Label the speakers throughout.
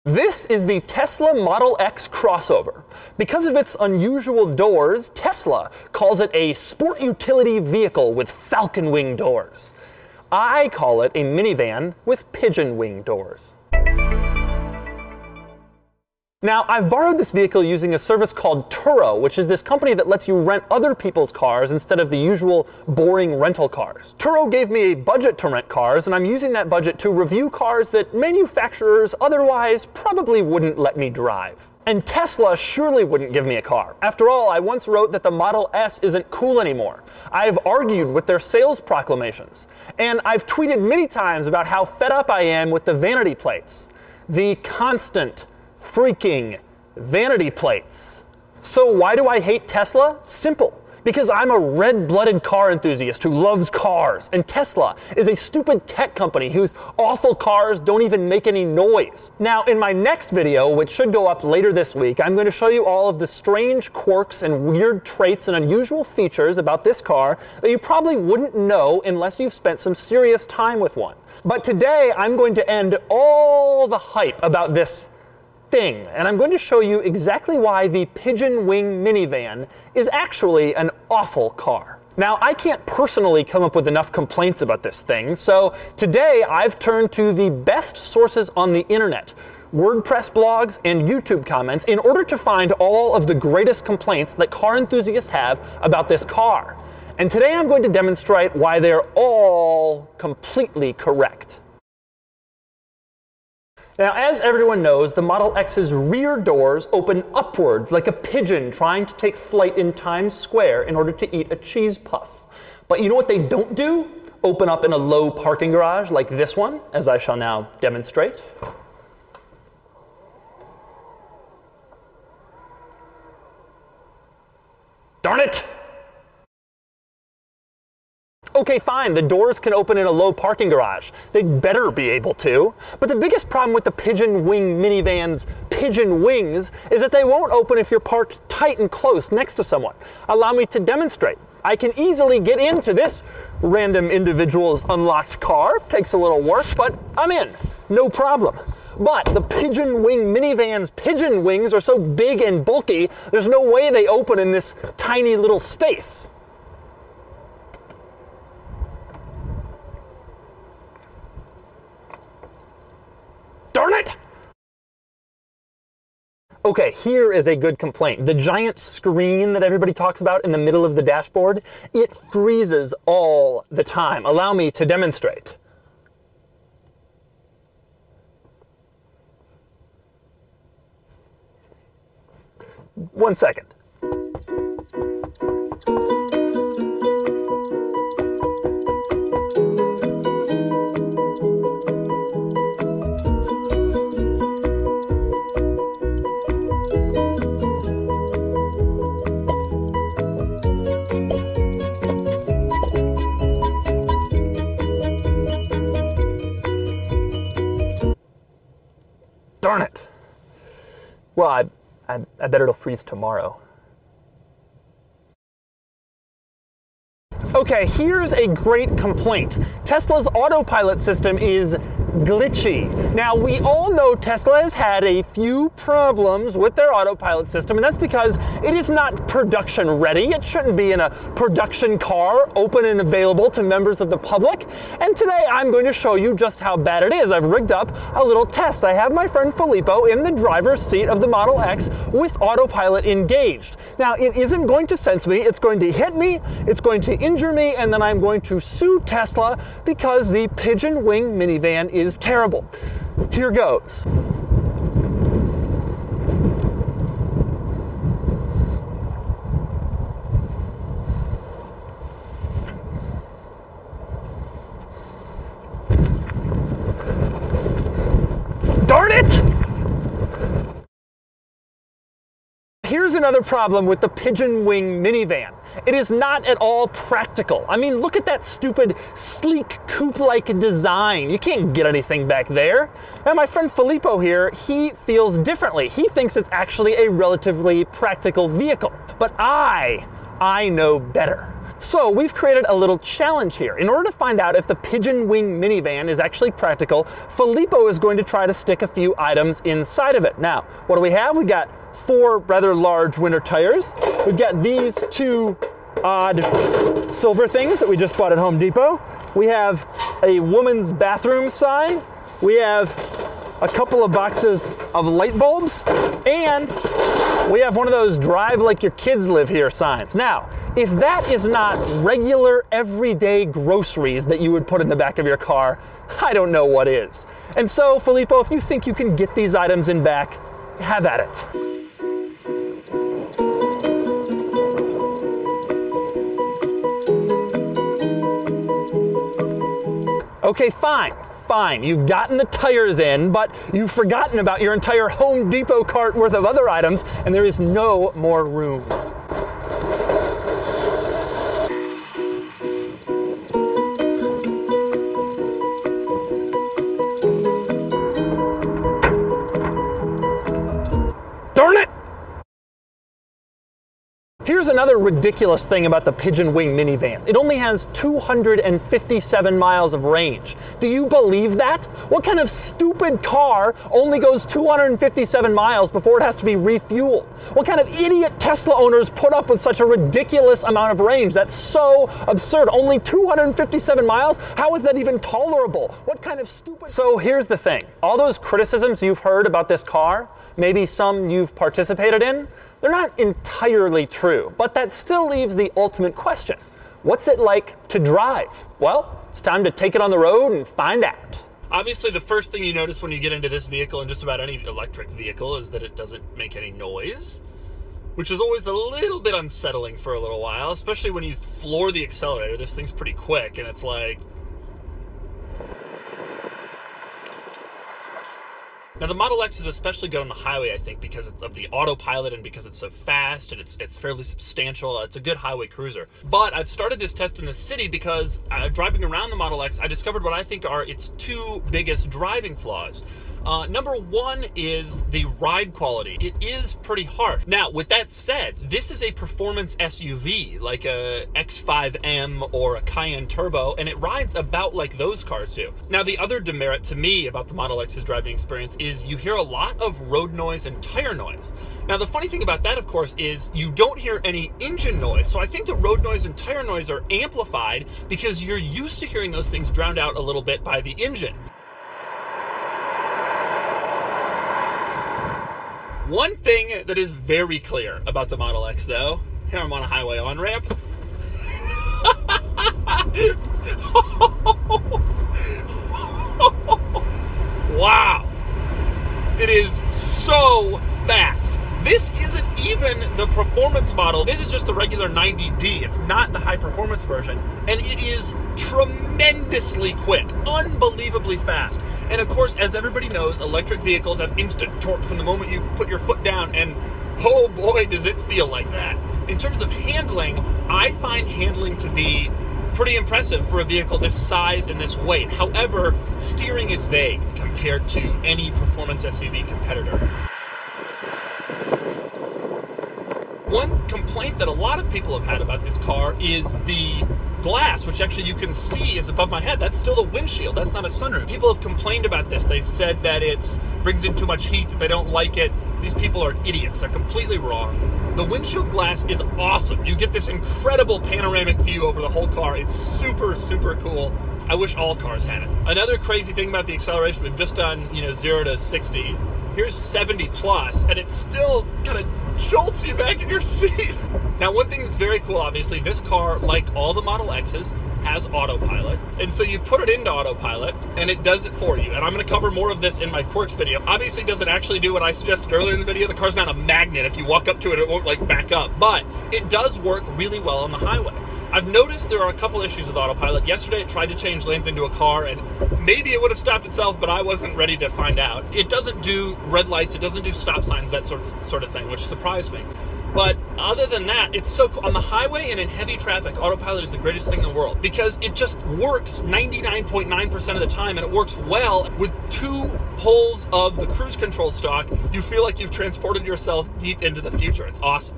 Speaker 1: This is the Tesla Model X crossover. Because of its unusual doors, Tesla calls it a sport utility vehicle with falcon wing doors. I call it a minivan with pigeon wing doors. Now, I've borrowed this vehicle using a service called Turo, which is this company that lets you rent other people's cars instead of the usual boring rental cars. Turo gave me a budget to rent cars, and I'm using that budget to review cars that manufacturers otherwise probably wouldn't let me drive. And Tesla surely wouldn't give me a car. After all, I once wrote that the Model S isn't cool anymore. I've argued with their sales proclamations. And I've tweeted many times about how fed up I am with the vanity plates. The constant freaking vanity plates. So why do I hate Tesla? Simple. Because I'm a red-blooded car enthusiast who loves cars, and Tesla is a stupid tech company whose awful cars don't even make any noise. Now, in my next video, which should go up later this week, I'm going to show you all of the strange quirks and weird traits and unusual features about this car that you probably wouldn't know unless you've spent some serious time with one. But today, I'm going to end all the hype about this thing, and I'm going to show you exactly why the pigeon wing minivan is actually an awful car. Now, I can't personally come up with enough complaints about this thing, so today I've turned to the best sources on the internet, WordPress blogs and YouTube comments, in order to find all of the greatest complaints that car enthusiasts have about this car. And today I'm going to demonstrate why they're all completely correct. Now, as everyone knows, the Model X's rear doors open upwards like a pigeon trying to take flight in Times Square in order to eat a cheese puff. But you know what they don't do? Open up in a low parking garage like this one, as I shall now demonstrate. Darn it! Okay, fine, the doors can open in a low parking garage. They'd better be able to. But the biggest problem with the pigeon wing minivan's pigeon wings is that they won't open if you're parked tight and close next to someone. Allow me to demonstrate. I can easily get into this random individual's unlocked car. Takes a little work, but I'm in. No problem. But the pigeon wing minivan's pigeon wings are so big and bulky, there's no way they open in this tiny little space. Darn it! Okay, here is a good complaint. The giant screen that everybody talks about in the middle of the dashboard, it freezes all the time. Allow me to demonstrate. One second. Darn it. Well, I bet it'll freeze tomorrow. Okay, here's a great complaint. Tesla's autopilot system is glitchy. Now, we all know Tesla has had a few problems with their autopilot system, and that's because it is not production ready. It shouldn't be in a production car, open and available to members of the public. And today I'm going to show you just how bad it is. I've rigged up a little test. I have my friend Filippo in the driver's seat of the Model X with autopilot engaged. Now, it isn't going to sense me. It's going to hit me, it's going to injure me, and then I'm going to sue Tesla because the pigeon wing minivan is terrible. Here goes. Darn it! Here's another problem with the pigeon wing minivan. It is not at all practical. I mean, look at that stupid, sleek, coupe-like design. You can't get anything back there. And my friend Filippo here, he feels differently. He thinks it's actually a relatively practical vehicle. But I know better. So we've created a little challenge here. In order to find out if the Pigeon Wing minivan is actually practical, Filippo is going to try to stick a few items inside of it. Now, what do we have? We got 4 rather large winter tires. We've got these 2 odd silver things that we just bought at Home Depot. We have a woman's bathroom sign. We have a couple of boxes of light bulbs, and we have one of those drive like your kids live here signs. Now, if that is not regular everyday groceries that you would put in the back of your car, I don't know what is. And so, Filippo, if you think you can get these items in back, have at it. Okay, fine. You've gotten the tires in, but you've forgotten about your entire Home Depot cart worth of other items, and there is no more room. Darn it! Here's another ridiculous thing about the Pigeon Wing minivan. It only has 257 miles of range. Do you believe that? What kind of stupid car only goes 257 miles before it has to be refueled? What kind of idiot Tesla owners put up with such a ridiculous amount of range? That's so absurd. Only 257 miles? How is that even tolerable? What kind of stupid... So here's the thing. All those criticisms you've heard about this car, maybe some you've participated in, they're not entirely true, but that still leaves the ultimate question. What's it like to drive? Well, it's time to take it on the road and find out. Obviously, the first thing you notice when you get into this vehicle, and just about any electric vehicle, is that it doesn't make any noise, which is always a little bit unsettling for a little while, especially when you floor the accelerator. This thing's pretty quick, and it's like... Now, the Model X is especially good on the highway, I think, because of the autopilot and because it's so fast and it's fairly substantial. It's a good highway cruiser. But I've started this test in the city because driving around the Model X, I discovered what I think are its 2 biggest driving flaws. Number 1 is the ride quality. It is pretty harsh. Now, with that said, this is a performance SUV, like a X5M or a Cayenne Turbo, and it rides about like those cars do. Now, the other demerit to me about the Model X's driving experience is you hear a lot of road noise and tire noise. Now, the funny thing about that, of course, is you don't hear any engine noise. So I think the road noise and tire noise are amplified because you're used to hearing those things drowned out a little bit by the engine. One thing that is very clear about the Model X, though, here I'm on a highway on-ramp. Wow. It is so fast. This isn't even the performance model. This is just the regular 90D. It's not the high performance version. And it is tremendously quick, unbelievably fast. And of course, as everybody knows, electric vehicles have instant torque from the moment you put your foot down, and oh boy, does it feel like that. In terms of handling, I find handling to be pretty impressive for a vehicle this size and this weight. However, steering is vague compared to any performance SUV competitor. One complaint that a lot of people have had about this car is the glass, which actually you can see is above my head. That's still the windshield. That's not a sunroof. People have complained about this. They said that it brings in too much heat, that they don't like it. These people are idiots. They're completely wrong. The windshield glass is awesome. You get this incredible panoramic view over the whole car. It's super, super cool. I wish all cars had it. Another crazy thing about the acceleration, we've just done, 0 to 60. Here's 70 plus, and it still kind of jolts you back in your seat. Now, one thing that's very cool, obviously, this car, like all the Model X's, has autopilot. And so you put it into autopilot, and it does it for you. And I'm going to cover more of this in my quirks video. Obviously, it doesn't actually do what I suggested earlier in the video. The car's not a magnet. If you walk up to it, it won't, back up. But it does work really well on the highway. I've noticed there are a couple issues with autopilot. Yesterday, it tried to change lanes into a car, and maybe it would have stopped itself, but I wasn't ready to find out. It doesn't do red lights, it doesn't do stop signs, that sort of thing, which surprised me. But other than that, it's so cool. On the highway and in heavy traffic, autopilot is the greatest thing in the world because it just works 99.9% of the time, and it works well. With 2 holes of the cruise control stock, you feel like you've transported yourself deep into the future. It's awesome.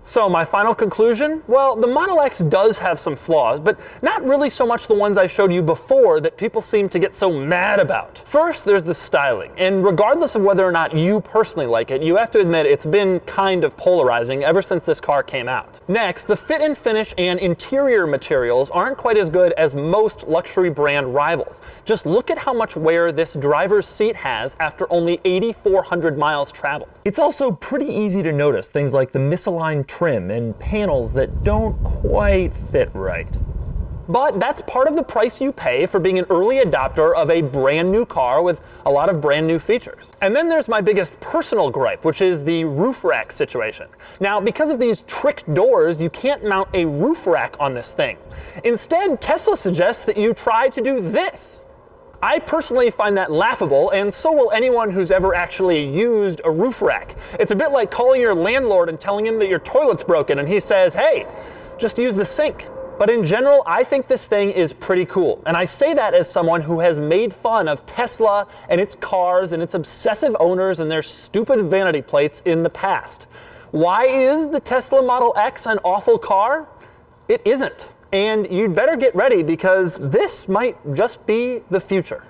Speaker 1: So my final conclusion? Well, the Model X does have some flaws, but not really so much the ones I showed you before that people seem to get so mad about. First, there's the styling, and regardless of whether or not you personally like it, you have to admit it's been kind of polarizing ever since this car came out. Next, the fit and finish and interior materials aren't quite as good as most luxury brand rivals. Just look at how much wear this driver's seat has after only 8,400 miles traveled. It's also pretty easy to notice things like the misaligned trim and panels that don't quite fit right. But that's part of the price you pay for being an early adopter of a brand new car with a lot of brand new features. And then there's my biggest personal gripe, which is the roof rack situation. Now, because of these trick doors, you can't mount a roof rack on this thing. Instead, Tesla suggests that you try to do this. I personally find that laughable, and so will anyone who's ever actually used a roof rack. It's a bit like calling your landlord and telling him that your toilet's broken, and he says, hey, just use the sink. But in general, I think this thing is pretty cool. And I say that as someone who has made fun of Tesla and its cars and its obsessive owners and their stupid vanity plates in the past. Why is the Tesla Model X an awful car? It isn't. And you'd better get ready because this might just be the future.